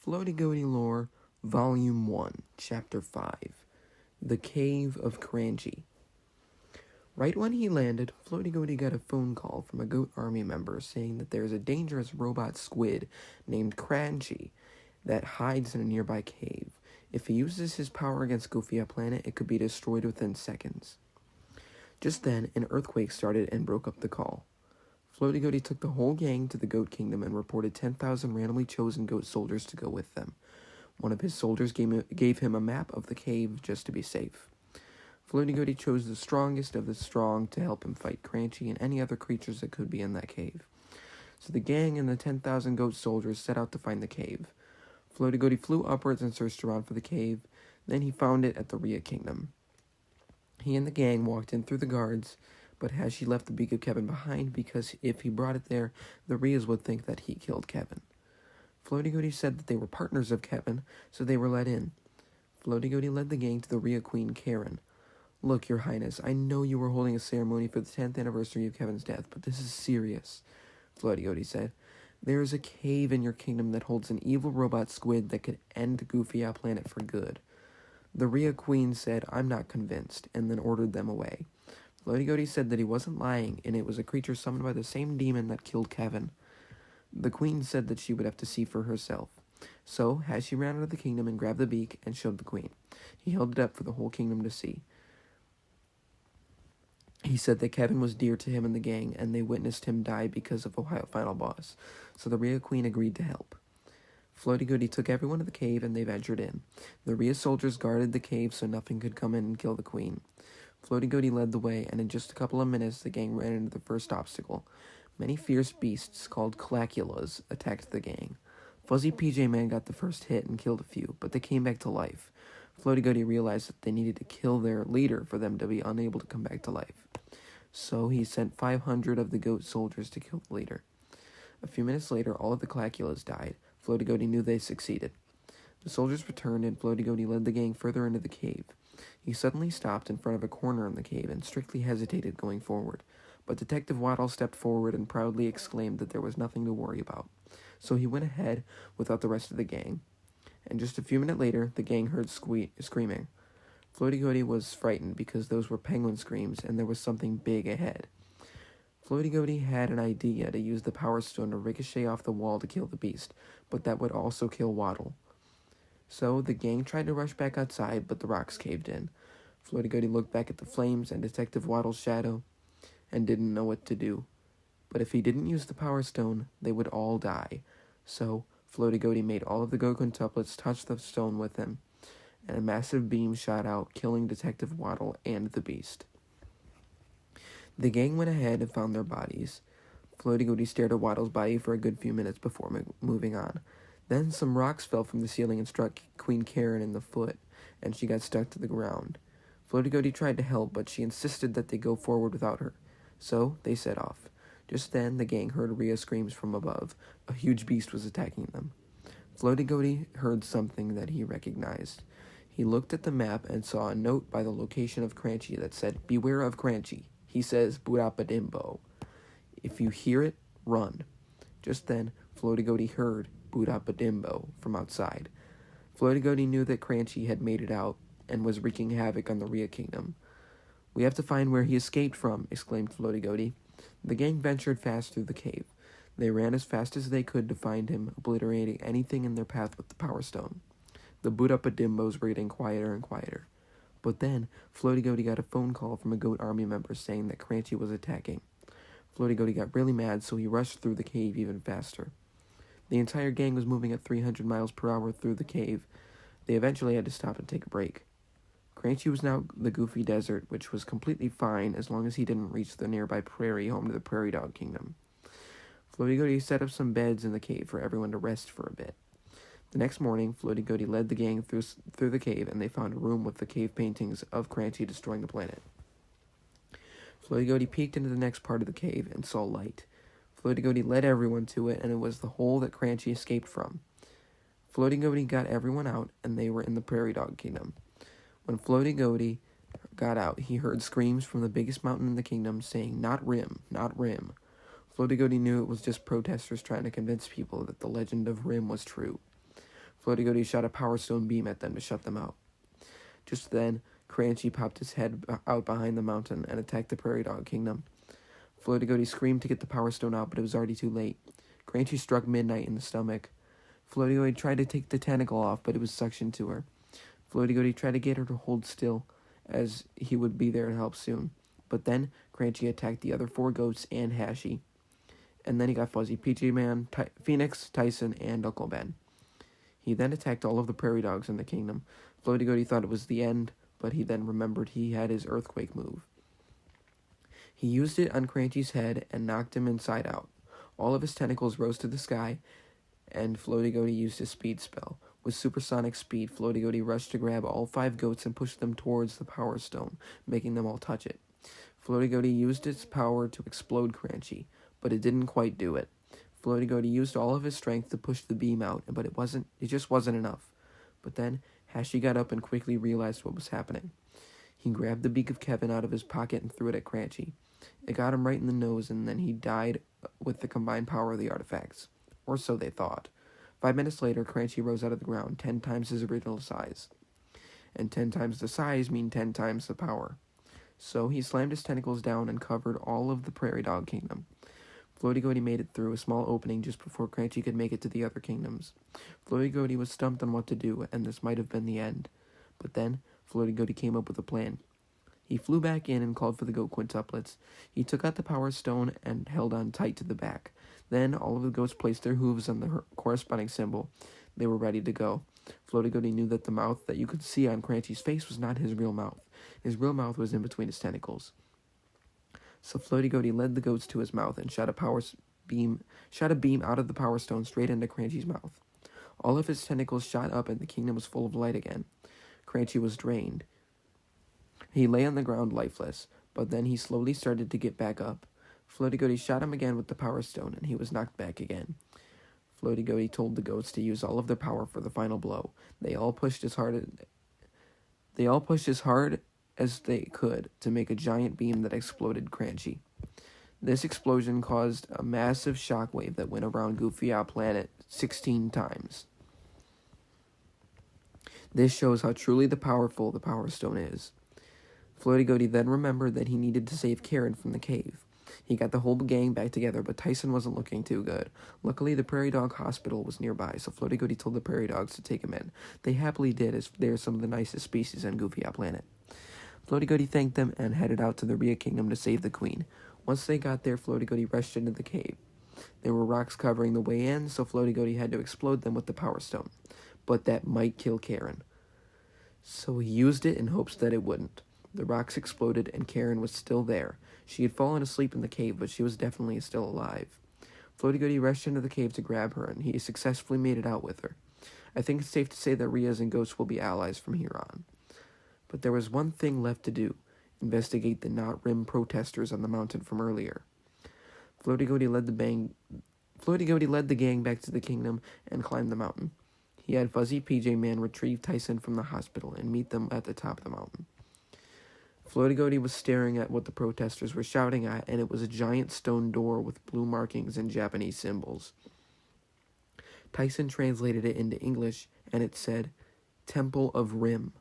Floaty Goaty Lore, Volume 1, Chapter 5, The Cave of Cranchee. Right when he landed, Floaty Goaty got a phone call from a goat army member saying that there is a dangerous robot squid named Cranchee that hides in a nearby cave. If he uses his power against Goofy Planet, it could be destroyed within seconds. Just then, an earthquake started and broke up the call. Floaty Goaty took the whole gang to the Goat Kingdom and reported 10,000 randomly chosen goat soldiers to go with them. One of his soldiers gave him a map of the cave just to be safe. Floaty Goaty chose the strongest of the strong to help him fight Cranchee and any other creatures that could be in that cave. So the gang and the 10,000 goat soldiers set out to find the cave. Floaty Goaty flew upwards and searched around for the cave. Then he found it at the Rhea Kingdom. He and the gang walked in through the guards, but Hashi left the beak of Kevin behind because if he brought it there, the Rheas would think that he killed Kevin. Floaty Goaty said that they were partners of Kevin, so they were let in. Floaty Goaty led the gang to the Rhea Queen, Karen. "Look, Your Highness, I know you were holding a ceremony for the 10th anniversary of Kevin's death, but this is serious," Floaty Goaty said. "There is a cave in your kingdom that holds an evil robot squid that could end Goofy Planet for good." The Rhea Queen said, "I'm not convinced," and then ordered them away. Floaty Goaty said that he wasn't lying, and it was a creature summoned by the same demon that killed Kevin. The queen said that she would have to see for herself. So, Hashi ran out of the kingdom and grabbed the beak and showed the queen. He held it up for the whole kingdom to see. He said that Kevin was dear to him and the gang, and they witnessed him die because of Ohio Final Boss, so the Rhea Queen agreed to help. Floaty Goaty took everyone to the cave, and they ventured in. The Rhea soldiers guarded the cave so nothing could come in and kill the queen. Floaty Goaty led the way, and in just a couple of minutes, the gang ran into the first obstacle. Many fierce beasts called Claculas attacked the gang. Fuzzy PJ Man got the first hit and killed a few, but they came back to life. Floaty Goaty realized that they needed to kill their leader for them to be unable to come back to life. So he sent 500 of the goat soldiers to kill the leader. A few minutes later, all of the Claculas died. Floaty Goaty knew they succeeded. The soldiers returned, and Floaty Goaty led the gang further into the cave. He suddenly stopped in front of a corner in the cave and strictly hesitated going forward. But Detective Waddle stepped forward and proudly exclaimed that there was nothing to worry about. So he went ahead without the rest of the gang. And just a few minutes later, the gang heard screaming. Floaty Goaty was frightened because those were penguin screams and there was something big ahead. Floaty Goaty had an idea to use the Power Stone to ricochet off the wall to kill the beast, but that would also kill Waddle. So the gang tried to rush back outside, but the rocks caved in. Floaty Goaty looked back at the flames and Detective Waddle's shadow and didn't know what to do. But if he didn't use the Power Stone, they would all die. So Floaty Goaty made all of the Go quintuplets touch the stone with him, and a massive beam shot out, killing Detective Waddle and the beast. The gang went ahead and found their bodies. Floaty Goaty stared at Waddle's body for a good few minutes before moving on. Then some rocks fell from the ceiling and struck Queen Karen in the foot, and she got stuck to the ground. Floaty Goaty tried to help, but she insisted that they go forward without her. So they set off. Just then, the gang heard Rhea screams from above. A huge beast was attacking them. Floaty Goaty heard something that he recognized. He looked at the map and saw a note by the location of Cranchee that said, "Beware of Cranchee. He says, Boodappadimbo. If you hear it, run." Just then, Floaty Goaty heard Boodappadimbo from outside. Floaty Goaty knew that Cranchee had made it out and was wreaking havoc on the Rhea Kingdom. "We have to find where he escaped from," exclaimed Floaty Goaty. The gang ventured fast through the cave. They ran as fast as they could to find him, obliterating anything in their path with the Power Stone. The Boodappaddimbos were getting quieter and quieter. But then, Floaty Goaty got a phone call from a goat army member saying that Cranchee was attacking. Floaty Goaty got really mad, so he rushed through the cave even faster. The entire gang was moving at 300 miles per hour through the cave. They eventually had to stop and take a break. Cranchee was now the Goofy Desert, which was completely fine as long as he didn't reach the nearby prairie home to the Prairie Dog Kingdom. Floaty Goaty set up some beds in the cave for everyone to rest for a bit. The next morning, Floaty Goaty led the gang through the cave, and they found a room with the cave paintings of Cranchee destroying the planet. Floaty Goaty peeked into the next part of the cave and saw light. Floaty Goaty led everyone to it, and it was the hole that Cranchee escaped from. Floaty Goaty got everyone out, and they were in the Prairie Dog Kingdom. When Floaty Goaty got out, he heard screams from the biggest mountain in the kingdom saying, "Not Rim, not Rim." Floaty Goaty knew it was just protesters trying to convince people that the legend of Rim was true. Floaty Goaty shot a Power Stone beam at them to shut them out. Just then, Cranchee popped his head out behind the mountain and attacked the Prairie Dog Kingdom. Floaty Goaty screamed to get the Power Stone out, but it was already too late. Cranchee struck Midnight in the stomach. Floaty Goaty tried to take the tentacle off, but it was suctioned to her. Floaty Goaty tried to get her to hold still, as he would be there to help soon. But then, Cranchee attacked the other 4 goats and Hashi. And then he got Fuzzy, PJ Man, Phoenix, Tyson, and Uncle Ben. He then attacked all of the prairie dogs in the kingdom. Floaty Goaty thought it was the end, but he then remembered he had his earthquake move. He used it on Cranchee's head and knocked him inside out. All of his tentacles rose to the sky, and Floaty Goaty used his speed spell. With supersonic speed, Floaty Goaty rushed to grab all 5 goats and pushed them towards the Power Stone, making them all touch it. Floaty Goaty used its power to explode Cranchee, but it didn't quite do it. Floaty Goaty used all of his strength to push the beam out, but it just wasn't enough. But then, Hashi got up and quickly realized what was happening. He grabbed the beak of Kevin out of his pocket and threw it at Cranchee. It got him right in the nose, and then he died with the combined power of the artifacts. Or so they thought. 5 minutes later, Cranchee rose out of the ground, 10 times his original size. And 10 times the size mean 10 times the power. So he slammed his tentacles down and covered all of the Prairie Dog Kingdom. Floaty Goaty made it through a small opening just before Cranchee could make it to the other kingdoms. Floaty Goaty was stumped on what to do, and this might have been the end. But then, Floaty Goaty came up with a plan. He flew back in and called for the goat quintuplets. He took out the Power Stone and held on tight to the back. Then, all of the goats placed their hooves on the corresponding symbol. They were ready to go. Floaty Goaty knew that the mouth that you could see on Cranchee's face was not his real mouth. His real mouth was in between his tentacles. So Floaty Goaty led the goats to his mouth and shot a beam out of the Power Stone straight into Cranchee's mouth. All of his tentacles shot up and the kingdom was full of light again. Cranchee was drained. He lay on the ground lifeless, but then he slowly started to get back up. Floaty Goaty shot him again with the Power Stone, and he was knocked back again. Floaty Goaty told the goats to use all of their power for the final blow. They all pushed as hard as they could to make a giant beam that exploded Cranchee. This explosion caused a massive shockwave that went around Goofy Owl Planet 16 times. This shows how truly powerful the Power Stone is. Floaty Goaty then remembered that he needed to save Karen from the cave. He got the whole gang back together, but Tyson wasn't looking too good. Luckily, the Prairie Dog Hospital was nearby, so Floaty Goaty told the Prairie Dogs to take him in. They happily did, as they are some of the nicest species on Goofy Owl Planet. Floaty Goaty thanked them and headed out to the Rhea Kingdom to save the Queen. Once they got there, Floaty Goaty rushed into the cave. There were rocks covering the way in, so Floaty Goaty had to explode them with the Power Stone. But that might kill Karen. So he used it in hopes that it wouldn't. The rocks exploded, and Karen was still there. She had fallen asleep in the cave, but she was definitely still alive. Floaty Goaty rushed into the cave to grab her, and he successfully made it out with her. I think it's safe to say that Rheas and Ghosts will be allies from here on. But there was one thing left to do. Investigate the Not Rim protesters on the mountain from earlier. Floaty Goaty led the gang back to the kingdom and climbed the mountain. He had Fuzzy PJ Man retrieve Tyson from the hospital and meet them at the top of the mountain. Floaty Goaty was staring at what the protesters were shouting at, and it was a giant stone door with blue markings and Japanese symbols. Tyson translated it into English, and it said, Temple of Rim.